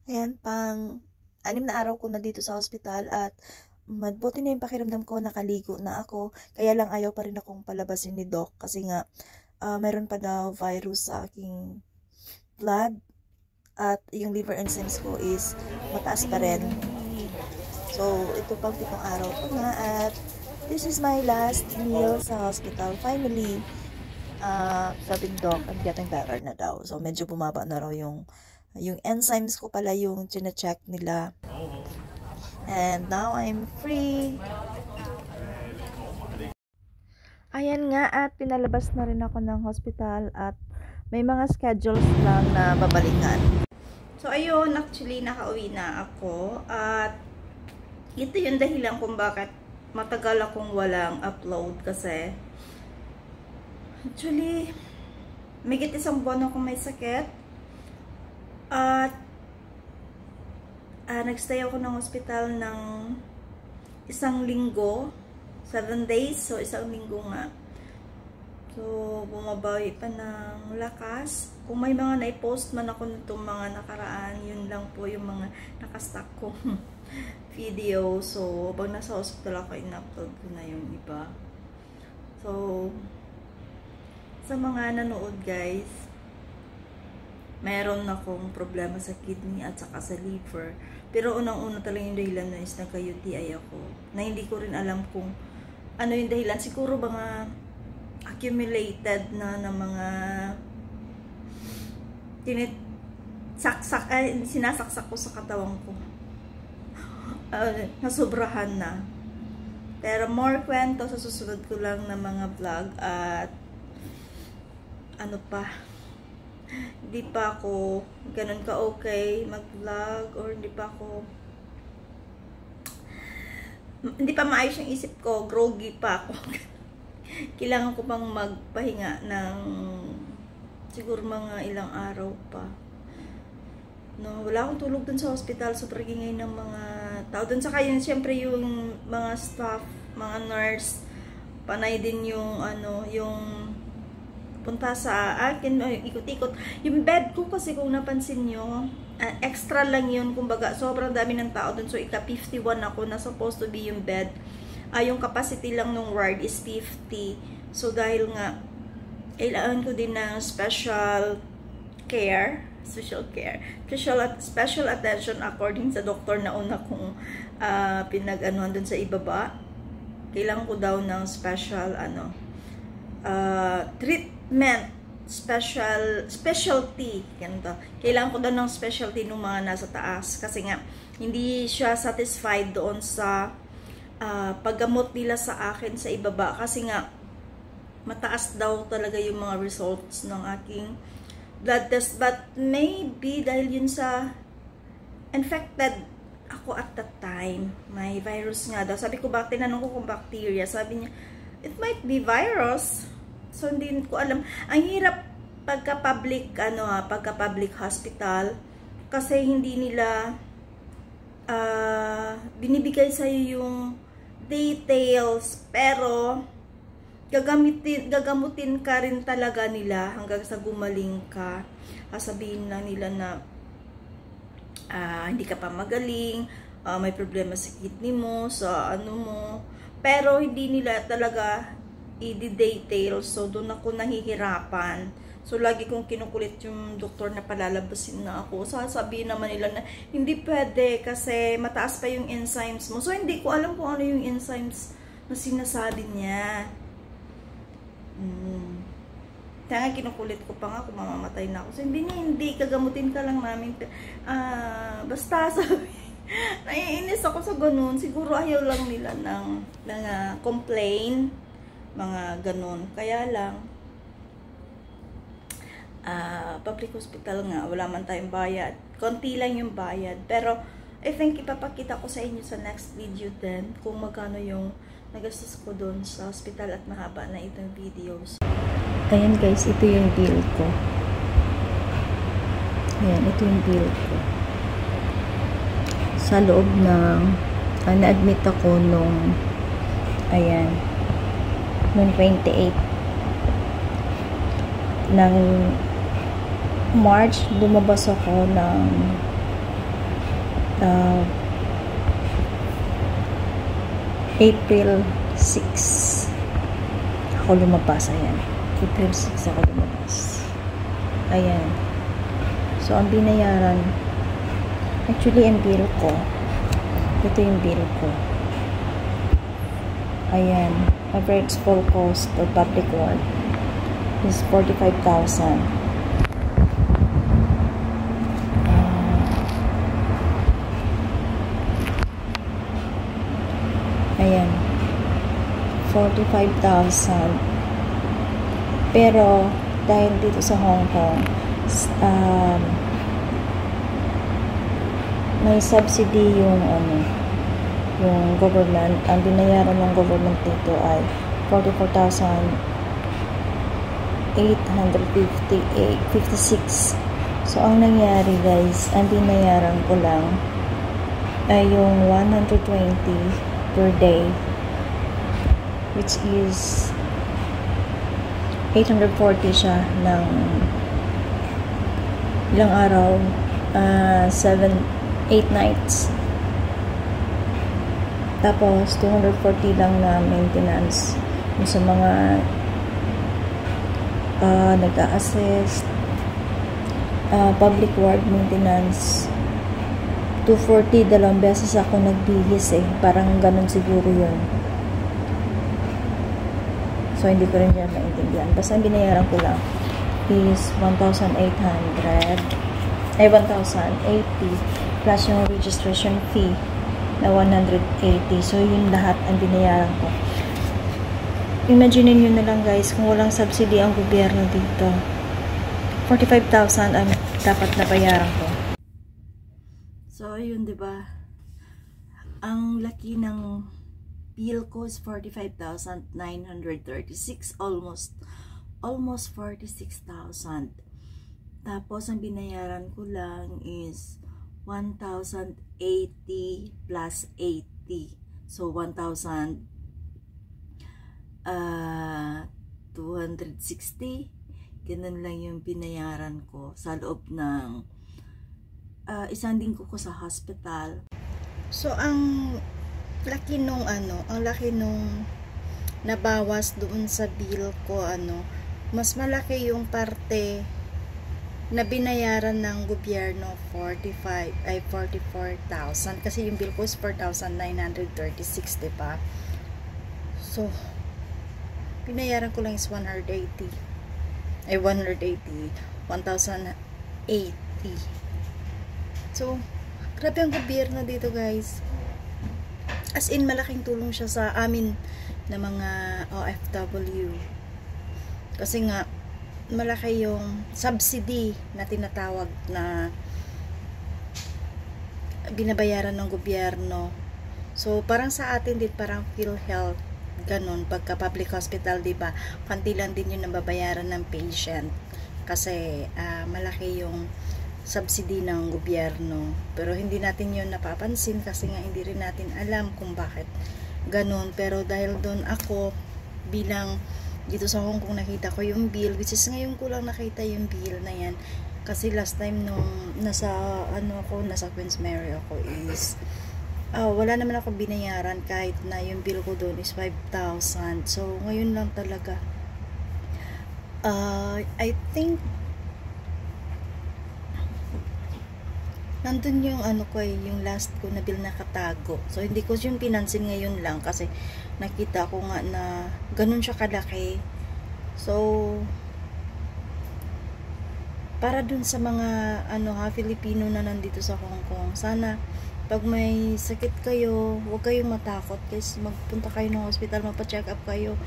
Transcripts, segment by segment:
Ayan, pang-6 na araw ko na dito sa ospital at mabuti na yung pakiramdam ko, nakaligo na ako. Kaya lang ayaw pa rin akong palabasin ni Doc kasi nga mayroon pa daw virus sa aking blood at yung liver enzymes ko is mataas pa rin. So, ito pang 7 araw ko na at this is my last meal sa hospital. Finally, sabi ni Doc, I'm getting better na daw. So, medyo bumaba na raw yung enzymes ko pala yung chine-check nila. And now I'm free. Ayan nga at pinalabas na rin ako ng hospital at may mga schedules lang na babalikan. So ayun, actually nakauwi na ako at ito yung dahilan kung bakit matagal akong walang upload kasi actually may 1 buwan akong may sakit at nagstay ako ng hospital ng 1 linggo, 7 days, so 1 linggo nga. So, bumabawi pa ng lakas. Kung may mga na-post man ako nitong mga nakaraan, yun lang po yung mga nakastock kong video. So, pag nasa hospital ako, in-upload ko na yung iba. So, sa mga nanood guys, meron akong problema sa kidney at saka sa liver. Pero unang-una talaga yung dahilan na is nagka-UTI ako. Na hindi ko rin alam kung ano yung dahilan. Siguro mga accumulated na mga sinasaksak ko sa katawan ko. Nasobrahan na. Pero more kwento sa susunod ko lang na mga vlog at ano pa, hindi pa ako ganun ka okay mag-vlog or hindi pa maayos yung isip ko, groggy pa ako. Kailangan ko pang magpahinga ng siguro mga ilang araw pa. No, wala akong tulog dun sa hospital, sobrang ingay ng mga tao dun. Saka yun, syempre yung mga staff, mga nurse, panay din yung yung punta sa akin, ikot-ikot. Yung bed ko kasi kung napansin nyo, extra lang yun, kumbaga, sobrang dami ng tao dun. So, ika-51 ako na supposed to be yung bed. Yung capacity lang ng ward is 50. So, dahil nga, kailangan ko din ng special attention according sa doktor na una kong pinag-anuhan dun sa ibaba. Kailangan ko daw ng special, treatment, specialty, ganito. Kailangan ko daw ng specialty ng mga nasa taas kasi nga hindi siya satisfied doon sa paggamot nila sa akin sa ibaba kasi nga mataas daw talaga yung mga results ng aking blood test, but maybe dahil yun sa infected ako at that time, may virus nga daw. Sabi ko, tinanong ko kung bacteria, sabi niya it might be virus. So, hindi ko alam. Ang hirap pagka-public hospital kasi hindi nila binibigay sa'yo yung details, pero gagamutin ka rin talaga nila hanggang sa gumaling ka. Sabihin lang nila na hindi ka pa magaling, may problema sa kidney mo, sa mo, pero hindi nila talaga i-detail. So, doon ako nahihirapan. So, lagi kong kinukulit yung doktor na palalabasin na ako. Sasabihin naman nila na hindi pwede kasi mataas pa yung enzymes mo. So, hindi ko alam kung ano yung enzymes na sinasabi niya. Kaya kinukulit ko pa nga kung mamamatay na ako. So, hindi, kagamutin ka lang namin. Basta sabi, naiinis ako sa ganun. Siguro ayaw lang nila ng complain, mga ganun. Kaya lang, public hospital nga, wala man tayong bayad. Konti lang yung bayad. Pero, I think ipapakita ko sa inyo sa next video din kung magkano yung nagastos ko doon sa hospital at mahaba na itong videos. Ayan guys, ito yung bill ko. Ayan, ito yung bill ko. Sa loob ng, na-admit ako nung, ayan, nung 28 ng March, lumabas ako ng April 6 ako lumabas. Ayan, April 6 ako lumabas. Ayan, so ang binayaran, actually ang bill ko, ito yung bill ko. Ayan, average full cost of public work is 45,000. Ayan, 45,000. Pero dahil dito sa Hong Kong, may subsidy yung yung government. Ang binayaran ng government dito ay 44,856. So ang nangyari guys, ang binayaran ko lang ay yung 120 per day, which is 840 siya ng ilang araw, 8 nights. Tapos 240 lang na maintenance yung sa mga nag-a-assist, public ward maintenance. 240, 2 beses ako nagbihis parang ganun siguro yun. So hindi ko rin yan maintindihan. Basta ang binayaran ko lang is 1,800 1,080 plus yung registration fee na 180. So yun lahat ang binayaran ko. Imagine nyo na lang guys, kung walang subsidy ang gobyerno dito, 45,000 ang dapat na bayaran ko. So yun, diba? Ang laki ng bill ko is 45,936, almost 46,000. Tapos ang binayaran ko lang is 1,080 plus 80. So 1,260. Ganun lang yung binayaran ko sa loob ng isang linggo ko sa hospital. So ang laki nung nabawas doon sa bill ko, mas malaki yung parte na binayaran ng gobyerno, 44,000, kasi yung bill ko is 4,936, diba? So binayaran ko lang is 180, 1,080. So grabe ang gobyerno dito guys. As in, malaking tulong siya sa amin na mga OFW. Kasi nga, malaki yung subsidy na tinatawag na binabayaran ng gobyerno. So, parang sa atin din, parang PhilHealth, ganun. Pagka public hospital, diba, kanti lang din yung nababayaran ng patient. Kasi, malaki yung subsidy ng gobyerno. Pero hindi natin yun napapansin kasi nga hindi rin natin alam kung bakit ganun. Pero dahil doon ako, bilang dito sa Hong Kong, nakita ko yung bill, which is ngayon ko lang nakita yung bill na yan. Kasi last time nung nasa Queens Mary ako is wala naman ako binayaran, kahit na yung bill ko doon is 5,000. So ngayon lang talaga, I think nandun yung yung last ko na bill nakatago. So hindi ko yung pinansin ngayon lang kasi nakita ko nga na ganun siya kalaki. So para dun sa mga Filipino na nandito sa Hong Kong, sana pag may sakit kayo, huwag kayong matakot, kasi magpunta kayo ng hospital, magpa-check up kayo.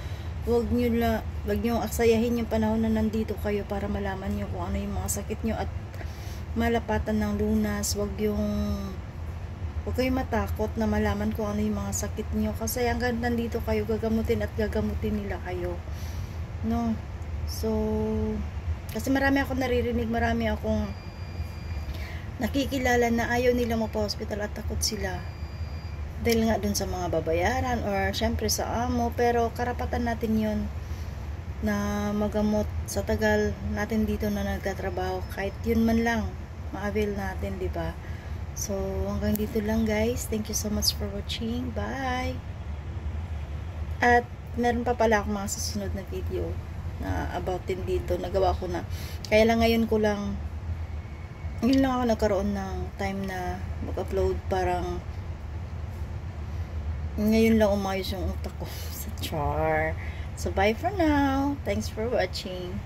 Huwag nyo aksayahin yung panahon na nandito kayo para malaman nyo kung ano yung mga sakit nyo at malapatan ng lunas. Huwag kayong matakot na malaman kung ano yung mga sakit nyo, kasi hanggang nandito kayo, gagamutin at gagamutin nila kayo, no? So kasi marami akong naririnig, marami akong nakikilala na ayaw nila pa-hospital at takot sila dahil nga dun sa mga babayaran or syempre sa amo. Pero karapatan natin yun na magamot sa tagal natin dito na nagtatrabaho, kahit yun man lang ma-avail natin, diba? So hanggang dito lang guys, thank you so much for watching, bye. At meron pa pala akong mga susunod na video na about din dito. Nagawa ko na. Kaya lang ngayon ako nagkaroon ng time na mag-upload. Parang ngayon lang umayos yung utak ko sa char. So bye for now. Thanks for watching.